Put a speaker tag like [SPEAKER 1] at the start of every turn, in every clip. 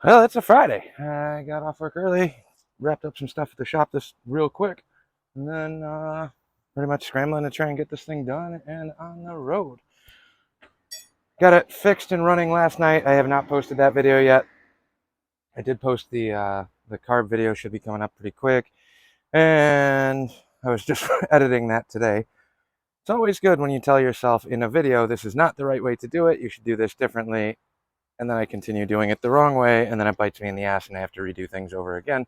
[SPEAKER 1] Well, it's a Friday. I got off work early, wrapped up some stuff at the shop this real quick, and then pretty much scrambling to try and get this thing done and on the road. Got it fixed and running last night. I have not posted that video yet. I did post the carb video, should be coming up pretty quick, and I was just editing that today. It's always good when you tell yourself in a video, this is not the right way to do it, you should do this differently, and then I continue doing it the wrong way, and then it bites me in the ass and I have to redo things over again.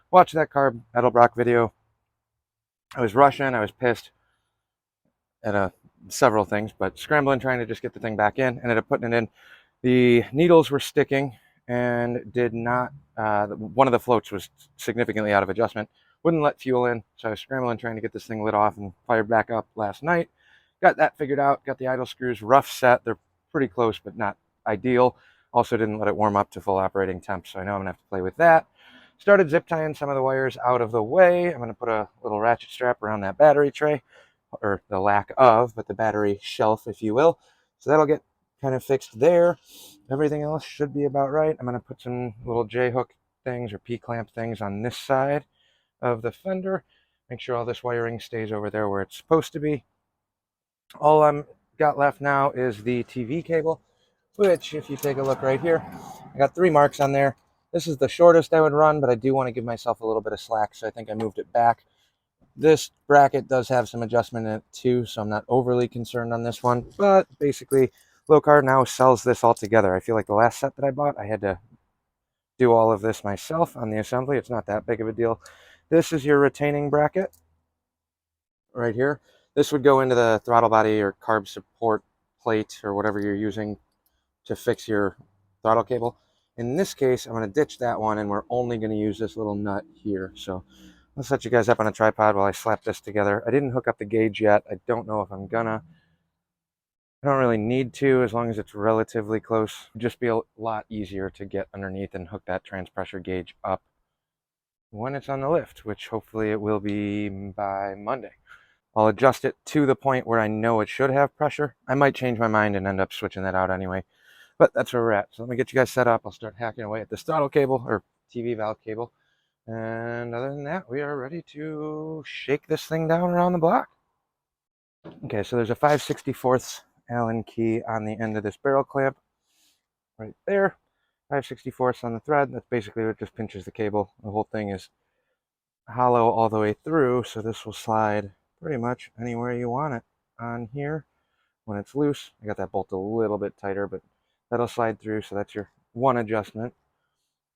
[SPEAKER 1] Watch that carb Edelbrock video. I was rushing, I was pissed at several things, but scrambling, trying to just get the thing back in, ended up putting it in. The needles were sticking and did not, one of the floats was significantly out of adjustment, wouldn't let fuel in, so I was scrambling, trying to get this thing lit off and fired back up last night. Got that figured out, got the idle screws rough set. They're pretty close, but not ideal. Also didn't let it warm up to full operating temp, so I know I'm gonna have to play with that. Started zip tying some of the wires out of the way. I'm gonna put a little ratchet strap around that battery tray, or the lack of, but the battery shelf, if you will. So that'll get kind of fixed there. Everything else should be about right. I'm gonna put some little J-hook things or P-clamp things on this side of the fender. Make sure all this wiring stays over there where it's supposed to be. All I'm got left now is the TV cable, which, if you take a look right here, I got 3 marks on there. This is the shortest I would run, but I do want to give myself a little bit of slack, so I think I moved it back. This bracket does have some adjustment in it too, so I'm not overly concerned on this one, but basically Locar now sells this all together. I feel like the last set that I bought, I had to do all of this myself on the assembly. It's not that big of a deal. This is your retaining bracket right here. This would go into the throttle body or carb support plate or whatever you're using to fix your throttle cable. In this case, I'm going to ditch that one, and we're only going to use this little nut here. So I'll set you guys up on a tripod while I slap this together. I didn't hook up the gauge yet. I don't know if I'm gonna. I don't really need to, as long as it's relatively close. It'd just be a lot easier to get underneath and hook that trans-pressure gauge up when it's on the lift, which hopefully it will be by Monday. I'll adjust it to the point where I know it should have pressure. I might change my mind and end up switching that out anyway. But that's where we're at. So let me get you guys set up. I'll start hacking away at this throttle cable, or TV valve cable. And other than that, we are ready to shake this thing down around the block. Okay, so there's a 5/64 Allen key on the end of this barrel clamp right there. 5/64 on the thread. That's basically what just pinches the cable. The whole thing is hollow all the way through, so this will slide pretty much anywhere you want it on here. When it's loose, I got that bolt a little bit tighter, but that'll slide through, so that's your one adjustment.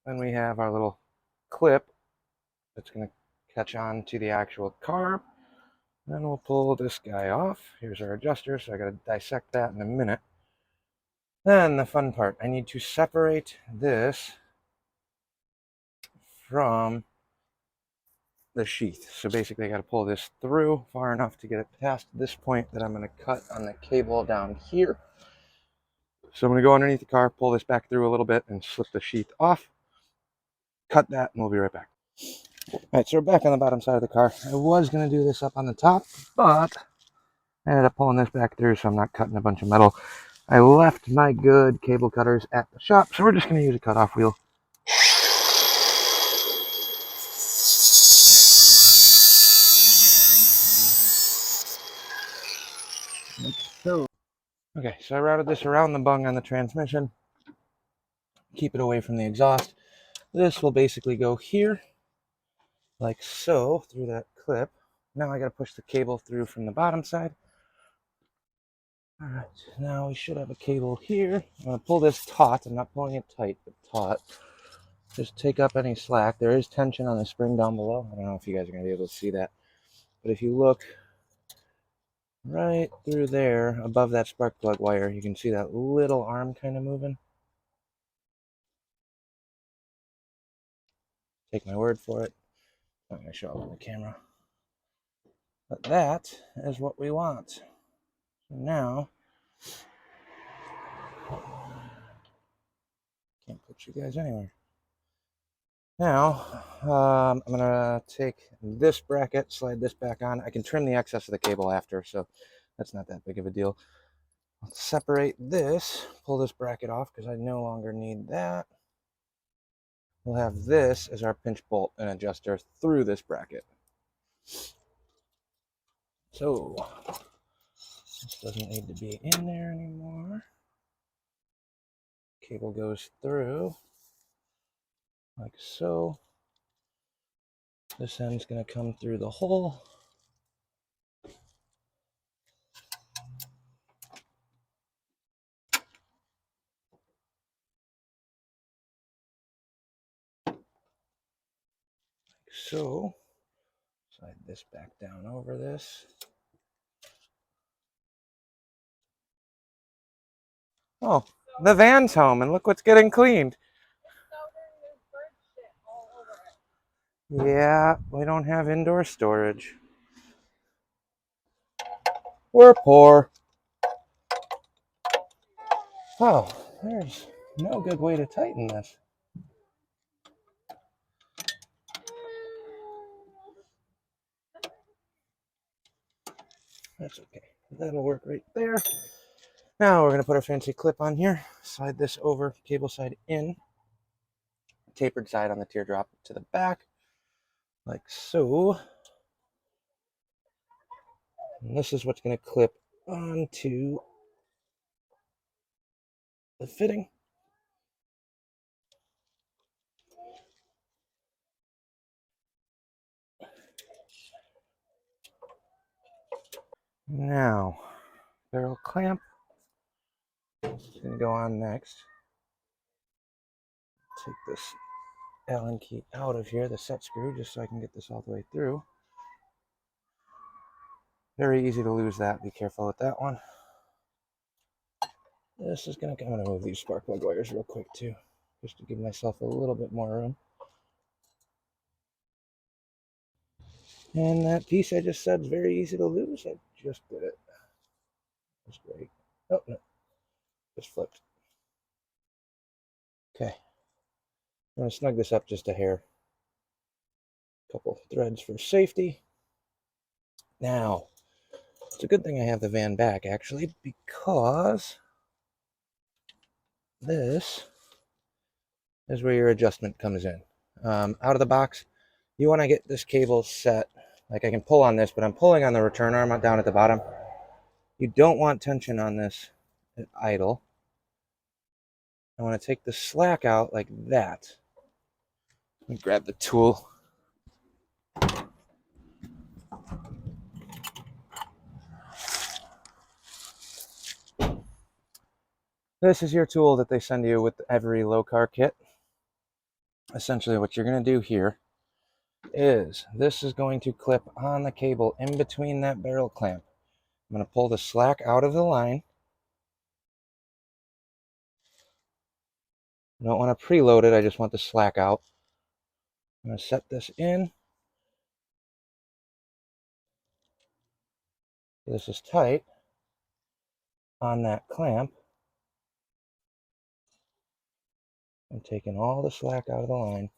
[SPEAKER 1] Then we have our little clip that's going to catch on to the actual carb. Then we'll pull this guy off. Here's our adjuster, so I got to dissect that in a minute. Then the fun part, I need to separate this from the sheath. So basically I got to pull this through far enough to get it past this point that I'm going to cut on the cable down here. So I'm going to go underneath the car, pull this back through a little bit, and slip the sheath off. Cut that, and we'll be right back. All right, so we're back on the bottom side of the car. I was going to do this up on the top, but I ended up pulling this back through, so I'm not cutting a bunch of metal. I left my good cable cutters at the shop, so we're just going to use a cutoff wheel. Like so. Okay, so I routed this around the bung on the transmission. Keep it away from the exhaust. This will basically go here, like so, through that clip. Now I got to push the cable through from the bottom side. All right, now we should have a cable here. I'm going to pull this taut. I'm not pulling it tight, but taut. Just take up any slack. There is tension on the spring down below. I don't know if you guys are going to be able to see that. But if you look right through there, above that spark plug wire, you can see that little arm kind of moving. Take my word for it. Not going to show up on the camera. But that is what we want. So now, can't put you guys anywhere. Now, I'm going to take this bracket, slide this back on. I can trim the excess of the cable after, so that's not that big of a deal. I'll separate this, pull this bracket off because I no longer need that. we'll have this as our pinch bolt and adjuster through this bracket. So this doesn't need to be in there anymore. Cable goes through like so. This end's going to come through the hole. So, slide this back down over this. Oh, the van's home, and look what's getting cleaned. Yeah, we don't have indoor storage. We're poor. Oh, there's no good way to tighten this. That's okay. That'll work right there. Now we're going to put our fancy clip on here. Slide this over, cable side in. Tapered side on the teardrop to the back. Like so. And this is what's going to clip onto the fitting. Now, barrel clamp is going to go on next. Take this Allen key out of here, the set screw, just so I can get this all the way through. Very easy to lose that. Be careful with that one. This is going to, I'm going to move these spark plug wires real quick too, just to give myself a little bit more room. And that piece I just said is very easy to lose. I just did it. That's great. Oh, no. Just flipped. Okay. I'm going to snug this up just a hair. Couple threads for safety. Now, it's a good thing I have the van back, actually, because this is where your adjustment comes in. Out of the box, you want to get this cable set. Like I can pull on this, but I'm pulling on the return arm down at the bottom. You don't want tension on this at idle. I want to take the slack out like that. Let me grab the tool. This is your tool that they send you with every low car kit. Essentially what you're going to do here is this is going to clip on the cable in between that barrel clamp. I'm going to pull the slack out of the line. I don't want to preload it, I just want the slack out. I'm going to set this in. This is tight on that clamp. I'm taking all the slack out of the line.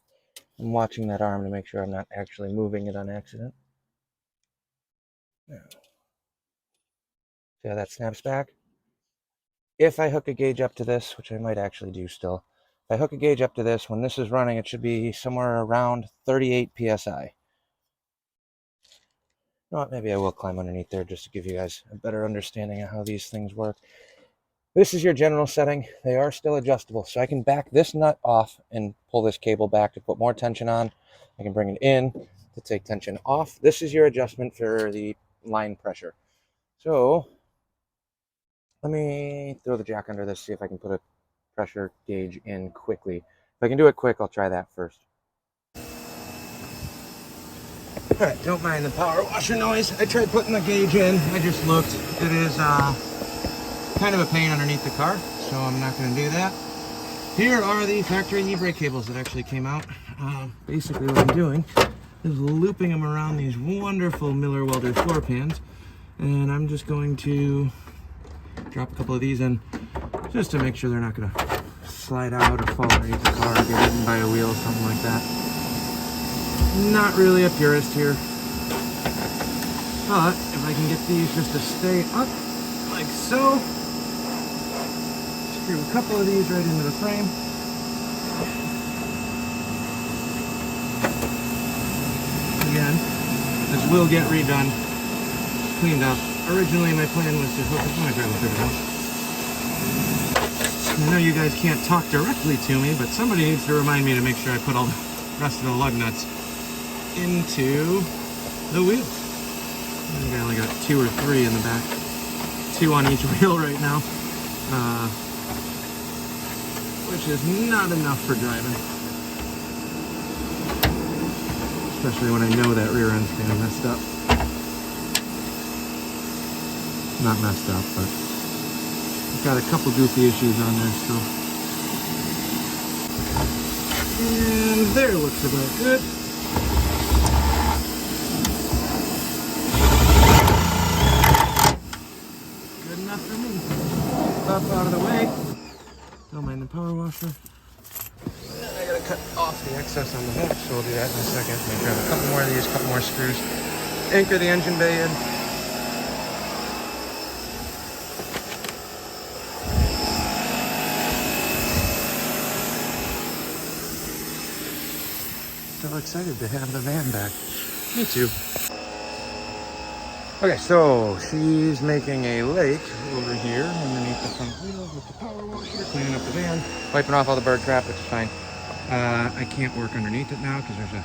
[SPEAKER 1] I'm watching that arm to make sure I'm not actually moving it on accident. Now, see how that snaps back? If I hook a gauge up to this, which I might actually do still, if I hook a gauge up to this, when this is running, it should be somewhere around 38 psi. You know what, maybe I will climb underneath there just to give you guys a better understanding of how these things work. This is your general setting. They are still adjustable, so I can back this nut off and pull this cable back to put more tension on. I can bring it in to take tension off. This is your adjustment for the line pressure. So let me throw the jack under this, see if I can put a pressure gauge in quickly. If I can do it quick, I'll try that first. All right, don't mind the power washer noise. I tried putting the gauge in. I just looked. It is kind of a pain underneath the car, so I'm not going to do that. Here are the factory e-brake cables that actually came out. Basically what I'm doing is looping them around these wonderful Miller Welder floor pans, and I'm just going to drop a couple of these in just to make sure they're not going to slide out or fall underneath the car or get eaten by a wheel or something like that. Not really a purist here, but if I can get these just to stay up like so, screw a couple of these right into the frame. will get redone, cleaned up. Originally my plan was to hook up my gravel pivot. I know you guys can't talk directly to me, but somebody needs to remind me to make sure I put all the rest of the lug nuts into the wheels. I think I only got 2 or 3 in the back. 2 on each wheel right now, which is not enough for driving. Especially when I know that rear end's kind of messed up. Not messed up, but got a couple goofy issues on there still. And there looks about good. Good enough for me. Stuff out of the way. Don't mind the power washer. And I gotta cut off the excess on the back, so we'll do that in a second. Maybe grab a couple more of these, couple more screws. Anchor the engine bay in. So excited to have the van back. Me too. Okay, so she's making a lake over here underneath the front wheels with the power washer, cleaning up the van, wiping off all the bird crap, which is fine. I can't work underneath it now because there's a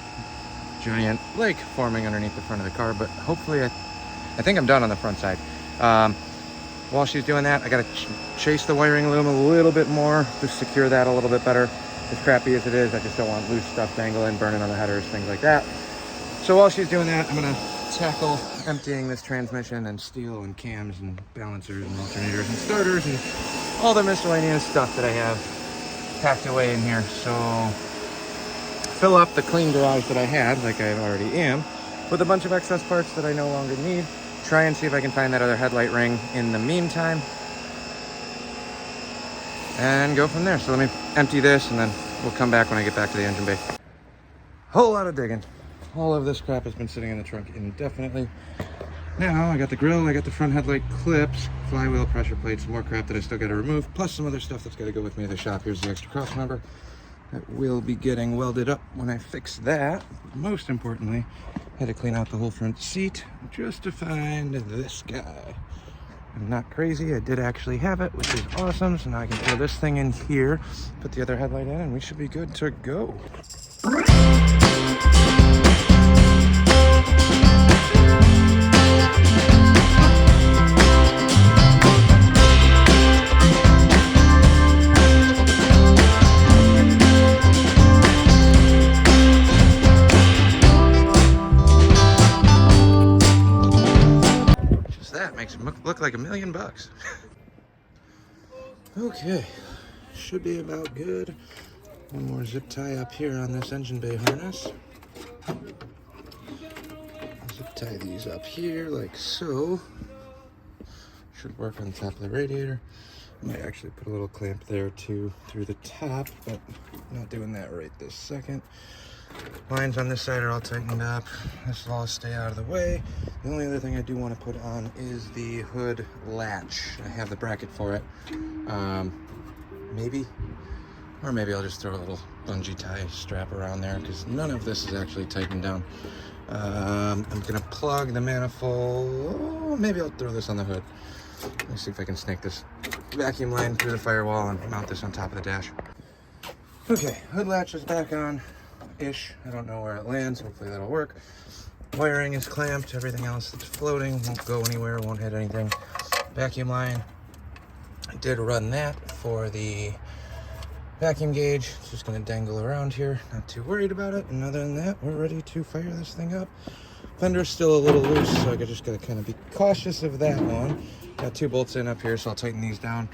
[SPEAKER 1] giant lake forming underneath the front of the car, but hopefully I think I'm done on the front side. While she's doing that, I gotta chase the wiring loom a little bit more to secure that a little bit better. As crappy as it is, I just don't want loose stuff dangling, burning on the headers, things like that. So while she's doing that, I'm gonna tackle emptying this transmission and steel and cams and balancers and alternators and starters and all the miscellaneous stuff that I have packed away in here. So fill up the clean garage that I had, like I already am, with a bunch of excess parts that I no longer need. Try and see if I can find that other headlight ring in the meantime. And go from there. So let me empty this and then we'll come back when I get back to the engine bay. Whole lot of digging. All of this crap has been sitting in the trunk indefinitely. Now I got the grill, I got the front headlight clips, flywheel pressure plates, some more crap that I still got to remove, plus some other stuff that's got to go with me to the shop. Here's the extra cross member that will be getting welded up when I fix that. Most importantly, I had to clean out the whole front seat just to find this guy. I'm not crazy, I did actually have it, which is awesome. So now I can throw this thing in here, put the other headlight in, and we should be good to go. Makes it look like $1 million. Okay, should be about good. One more zip tie up here on this engine bay harness. Zip tie these up here like so. Should work on the top of the radiator. I might actually put a little clamp there too through the top, but I'm not doing that right this second. Lines on this side are all tightened up. This will all stay out of the way. The only other thing I do want to put on is the hood latch. I have the bracket for it. Maybe I'll just throw a little bungee tie strap around there because none of this is actually tightened down. I'm gonna plug the manifold. Oh, maybe I'll throw this on the hood. Let me see if I can snake this vacuum line through the firewall and mount this on top of the dash. Okay, hood latch is back on. Ish. I don't know where it lands. Hopefully that'll work. Wiring is clamped. Everything else that's floating won't go anywhere, won't hit anything. Vacuum line. I did run that for the vacuum gauge. It's just going to dangle around here. Not too worried about it. And other than that, we're ready to fire this thing up. Fender's still a little loose, so I just got to kind of be cautious of that one. Got 2 bolts in up here, so I'll tighten these down.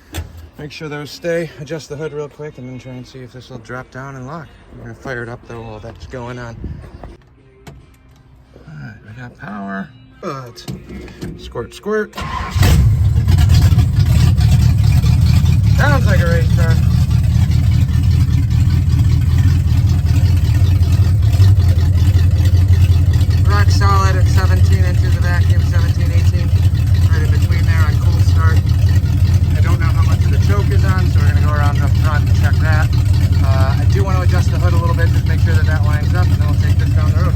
[SPEAKER 1] Make sure those stay, adjust the hood real quick, and then try and see if this will drop down and lock. We're gonna fire it up though while that's going on. All right, we got power, but squirt, squirt. Sounds like a race car. Rock solid at 17 into the vacuum, 17, 18. Right in between there on cold start. I don't know how much of the choke is on, so we're going to go around up front and check that. I do want to adjust the hood a little bit, just make sure that that lines up, and then we'll take this down the road.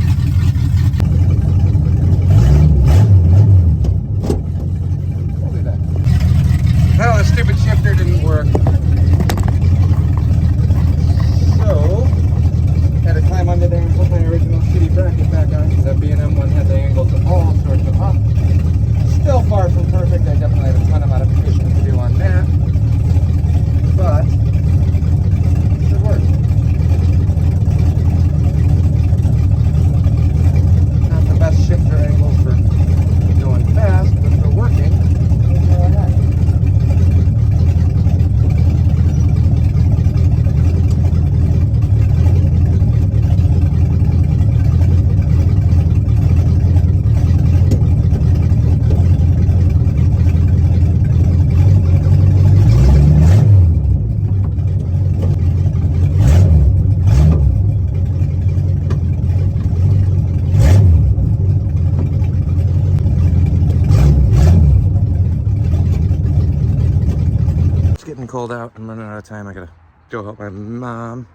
[SPEAKER 1] cold out. I'm running out of time. I gotta go help my mom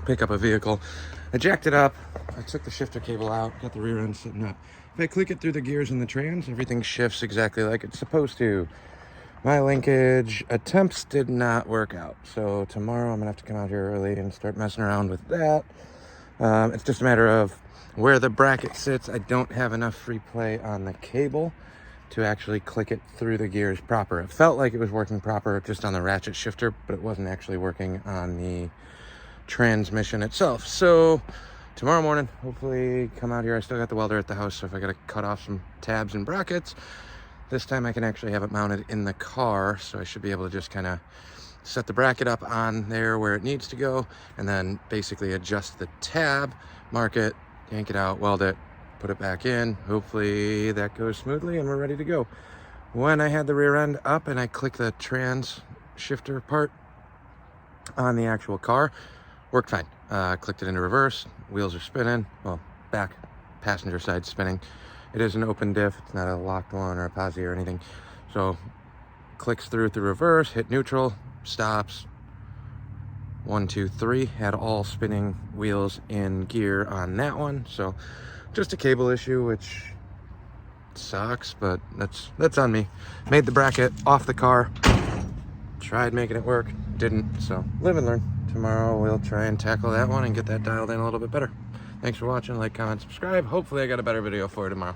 [SPEAKER 1] pick up a vehicle. I jacked it up. I took the shifter cable out, got the rear end sitting up. If I click it through the gears and the trans, everything shifts exactly like it's supposed to. My linkage attempts did not work out. So tomorrow I'm gonna have to come out here early and start messing around with that. It's just a matter of where the bracket sits. I don't have enough free play on the cable to actually click it through the gears proper. It felt like it was working proper just on the ratchet shifter, but it wasn't actually working on the transmission itself. So tomorrow morning, hopefully come out here. I still got the welder at the house, so if I gotta cut off some tabs and brackets, this time I can actually have it mounted in the car, so I should be able to just kind of set the bracket up on there where it needs to go, and then basically adjust the tab, mark it, yank it out, weld it, put it back in. Hopefully that goes smoothly and we're ready to go. When I had the rear end up and I clicked the trans shifter part on the actual car, worked fine. Clicked it into reverse, wheels are spinning, well, back passenger side spinning. It is an open diff, it's not a locked one or a posi or anything. So clicks through reverse, hit neutral, stops. 1, 2, 3, had all spinning wheels in gear on that one. So just a cable issue, which sucks, but that's on me. Made the bracket off the car, tried making it work, didn't. So live and learn. Tomorrow we'll try and tackle that one and get that dialed in a little bit better. Thanks for watching. Like, comment, subscribe. Hopefully I got a better video for you tomorrow.